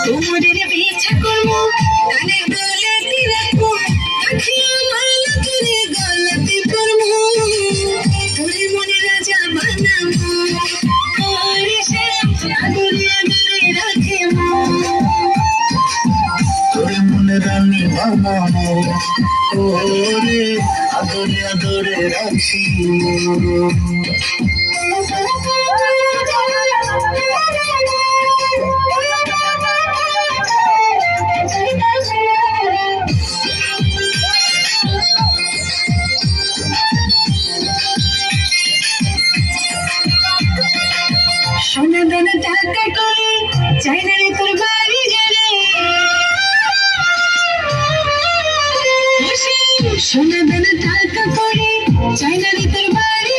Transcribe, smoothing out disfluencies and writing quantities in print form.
তোমাদের বিচ্ছা করবো কানে গলাতে রাখবো আখিয়া মালা করে গলাতে পরবো তোরে মনে রাজা বানাবো ওরে শ্যাম আদরে আদরে রাখবো তোরে মনে রানী বানাবো ওরে আদরে আদরে রাখি